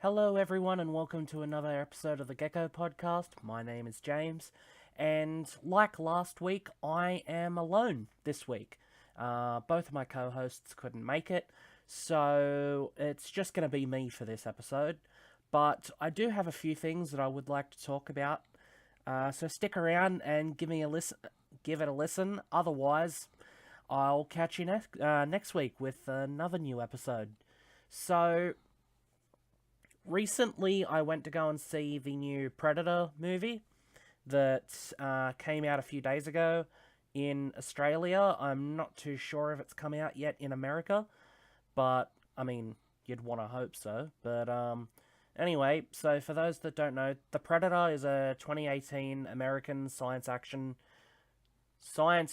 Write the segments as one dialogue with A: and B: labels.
A: Hello, everyone, and welcome to another episode of the Gecko Podcast. My name is James, and like last week, I am alone this week. Both of my co hosts couldn't make it, so it's just going to be me for this episode. But I do have a few things that I would like to talk about, so stick around and give it a listen. Otherwise, I'll catch you next week with another new episode. So, recently, I went to go and see the new Predator movie that came out a few days ago in Australia. I'm not too sure if it's come out yet in America, but I mean, you'd want to hope so. But anyway, so for those that don't know, The Predator is a 2018 American science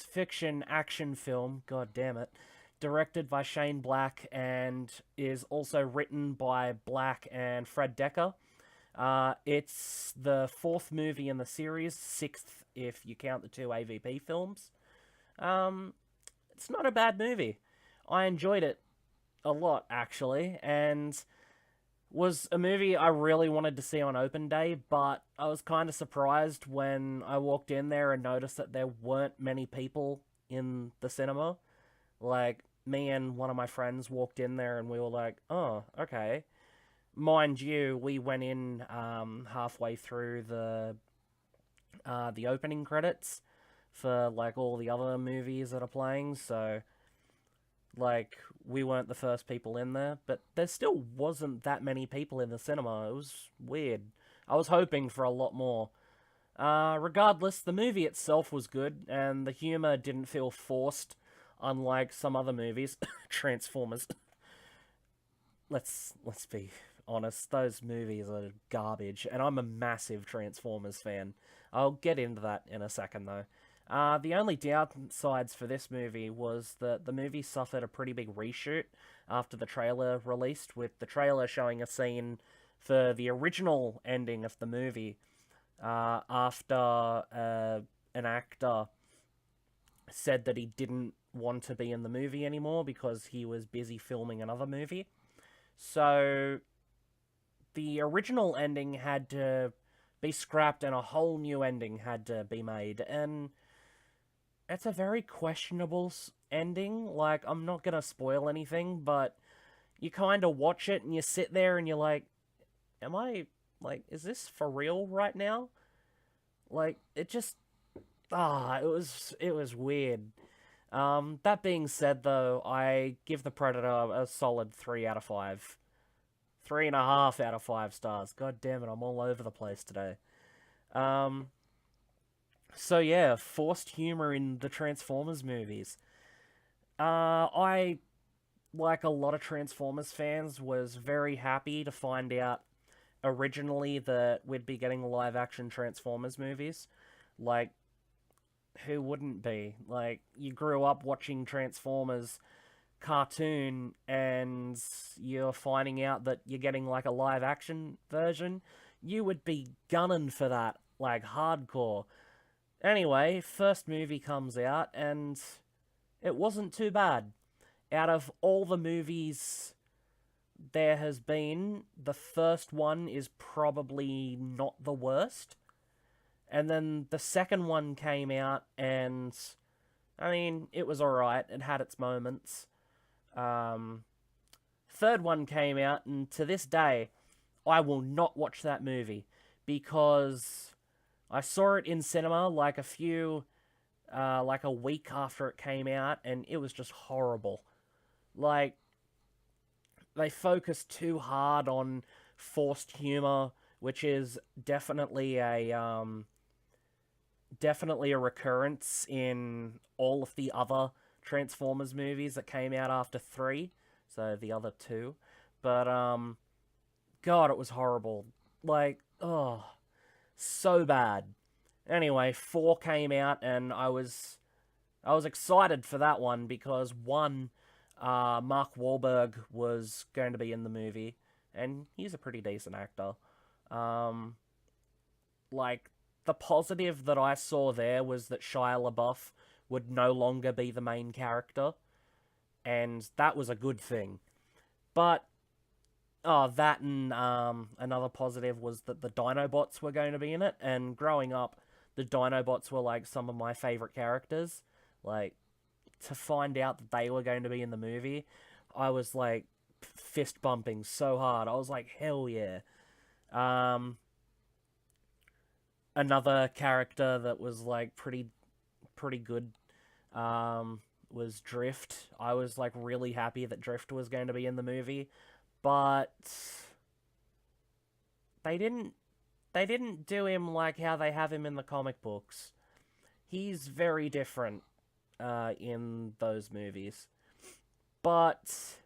A: fiction action film. God damn it, directed by Shane Black, and is also written by Black and Fred Decker. It's the fourth movie in the series, sixth if you count the two AVP films. It's not a bad movie. I enjoyed it a lot, actually, and was a movie I really wanted to see on open day, but I was kind of surprised when I walked in there and noticed that there weren't many people in the cinema. Like, me and one of my friends walked in there and we were like, oh, okay. Mind you, we went in halfway through the opening credits for like all the other movies that are playing, so like we weren't the first people in there, but there still wasn't that many people in the cinema. It was weird. I was hoping for a lot more. Regardless, the movie itself was good, and the humor didn't feel forced, unlike some other movies. Transformers. Let's be honest, those movies are garbage, and I'm a massive Transformers fan. I'll get into that in a second, though. The only downsides for this movie was that the movie suffered a pretty big reshoot after the trailer released, with the trailer showing a scene for the original ending of the movie after an actor said that he didn't want to be in the movie anymore because he was busy filming another movie. So the original ending had to be scrapped and a whole new ending had to be made, and it's a very questionable ending. Like, I'm not gonna spoil anything, but you kind of watch it and you sit there and you're like, am I, like, is this for real right now? Like, it was weird. That being said, though, I give the Predator a solid 3 out of 5. 3.5 out of 5 stars. God damn it, I'm all over the place today. Um, so yeah, forced humor in the Transformers movies. I, like a lot of Transformers fans, was very happy to find out originally that we'd be getting live action Transformers movies. Like, who wouldn't be? Like, you grew up watching Transformers cartoon and you're finding out that you're getting like a live action version, you would be gunning for that, like hardcore. Anyway, first movie comes out and it wasn't too bad. Out of all the movies there has been, the first one is probably not the worst. And then the second one came out, and I mean, it was alright. It had its moments. Um, Third one came out, and to this day, I will not watch that movie because I saw it in cinema like a week after it came out, and it was just horrible. Like, they focused too hard on forced humor, which is definitely a recurrence in all of the other Transformers movies that came out after 3, so the other two. But god, it was horrible. Like, oh, so bad. Anyway, 4 came out and I was excited for that one because one, Mark Wahlberg was going to be in the movie, and he's a pretty decent actor. Um, like, the positive that I saw there was that Shia LaBeouf would no longer be the main character, and that was a good thing. But Oh, that and another positive was that the Dinobots were going to be in it. And growing up, the Dinobots were like some of my favorite characters. Like to find out that they were going to be in the movie, I was like fist bumping so hard. I was like, hell yeah. Um, Another character that was like pretty good was Drift. I was like really happy that Drift was going to be in the movie, but they didn't they didn't do him like how they have him in the comic books. He's very different in those movies. But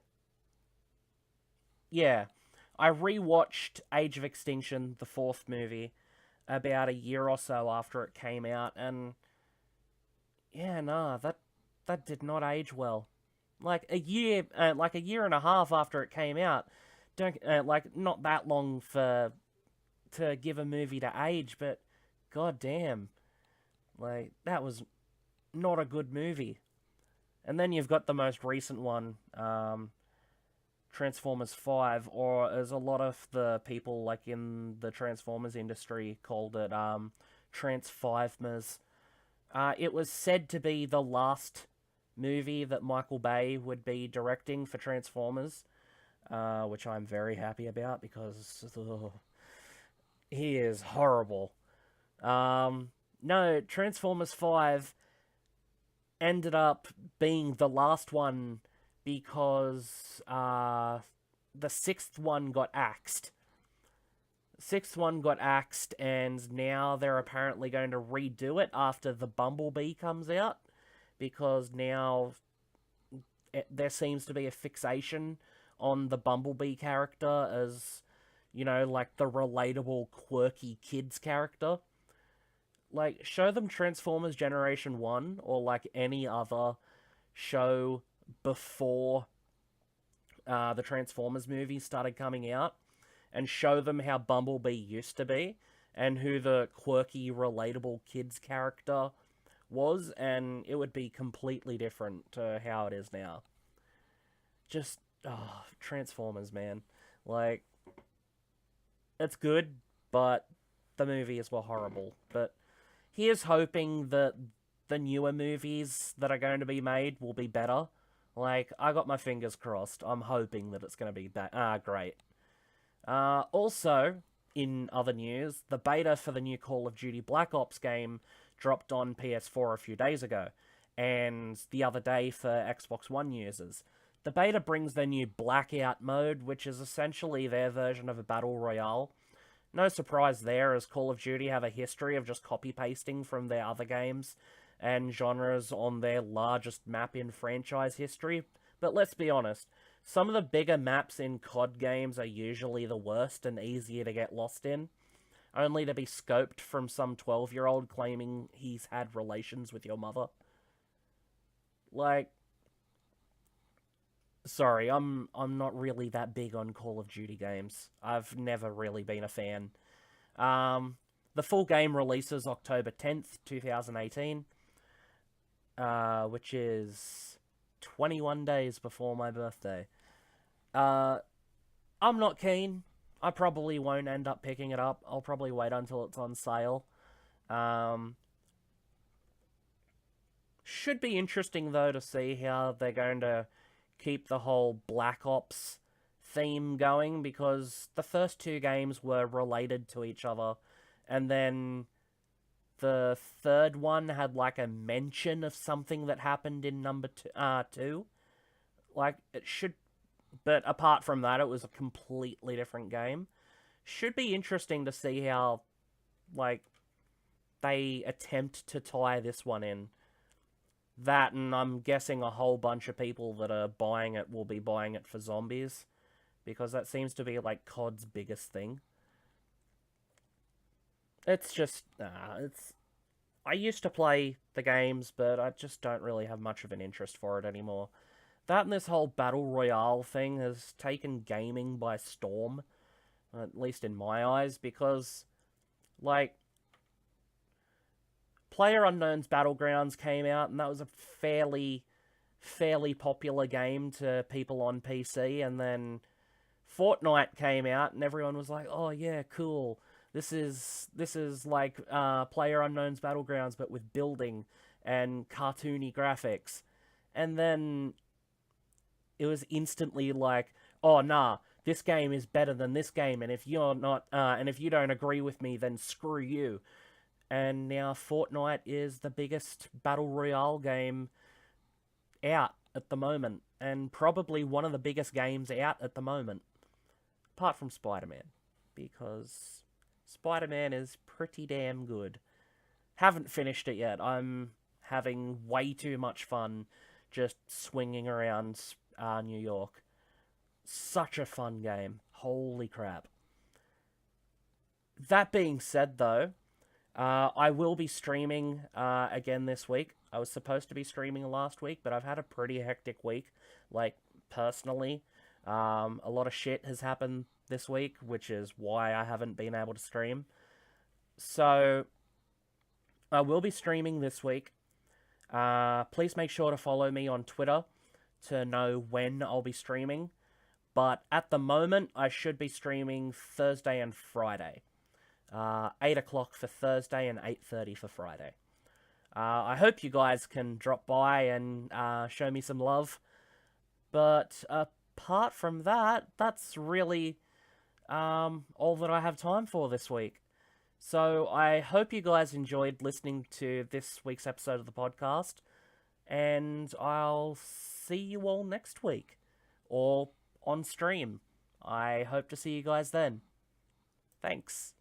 A: yeah, I rewatched Age of Extinction, the fourth movie, about a year or so after it came out, and yeah, nah, that did not age well. Like a year and a half after it came out, don't like not that long for to give a movie to age, but god damn, like that was not a good movie. And then you've got the most recent one, Transformers 5, or as a lot of the people like in the Transformers industry called it, Transfivemers. It was said to be the last movie that Michael Bay would be directing for Transformers, which I'm very happy about because he is horrible. No, Transformers 5 ended up being the last one because the sixth one got axed. Sixth one got axed, and now they're apparently going to redo it after the Bumblebee comes out because now there seems to be a fixation on the Bumblebee character as, like the relatable, quirky kids character. Like, show them Transformers Generation 1 or like any other show before the Transformers movies started coming out and show them how Bumblebee used to be and who the quirky, relatable kids character was, and it would be completely different to how it is now. Just, Transformers, man. Like, it's good, but the movies were horrible. But here's hoping that the newer movies that are going to be made will be better. Like, I got my fingers crossed. I'm hoping that it's going to be great. Also, in other news, the beta for the new Call of Duty Black Ops game dropped on PS4 a few days ago, and the other day for Xbox One users. The beta brings their new Blackout mode, which is essentially their version of a battle royale. No surprise there, as Call of Duty have a history of just copy-pasting from their other games and genres on their largest map in franchise history. But let's be honest, some of the bigger maps in COD games are usually the worst and easier to get lost in, only to be scoped from some 12-year-old claiming he's had relations with your mother. Like, sorry, I'm not really that big on Call of Duty games. I've never really been a fan. The full game releases October 10th, 2018, which is 21 days before my birthday. Uh, I'm not keen. I probably won't end up picking it up. I'll probably wait until it's on sale. Um, should be interesting, though, to see how they're going to keep the whole Black Ops theme going, because the first two games were related to each other, and then the third one had like a mention of something that happened in number two. Like, it should, but apart from that, it was a completely different game. Should be interesting to see how, like, they attempt to tie this one in. That, and I'm guessing a whole bunch of people that are buying it will be buying it for zombies, because that seems to be, like, COD's biggest thing. It's just, it's... I used to play the games, but I just don't really have much of an interest for it anymore. That and this whole Battle Royale thing has taken gaming by storm, at least in my eyes, because, like, PlayerUnknown's Battlegrounds came out, and that was a fairly popular game to people on PC, and then Fortnite came out, and everyone was like, "Oh yeah, cool. This is like Player Unknown's Battlegrounds, but with building and cartoony graphics." And then it was instantly like, "Oh nah, this game is better than this game, and if you don't agree with me, then screw you." And now Fortnite is the biggest battle royale game out at the moment, and probably one of the biggest games out at the moment, apart from Spider-Man, because Spider-Man is pretty damn good. Haven't finished it yet. I'm having way too much fun just swinging around New York. Such a fun game. Holy crap. That being said, though, I will be streaming again this week. I was supposed to be streaming last week, but I've had a pretty hectic week, like, personally. A lot of shit has happened this week, which is why I haven't been able to stream. So, I will be streaming this week. Please make sure to follow me on Twitter to know when I'll be streaming. But at the moment, I should be streaming Thursday and Friday. 8 o'clock for Thursday and 8:30 for Friday. I hope you guys can drop by and show me some love. But apart from that, that's really all that I have time for this week. So I hope you guys enjoyed listening to this week's episode of the podcast. And I'll see you all next week. Or on stream. I hope to see you guys then. Thanks.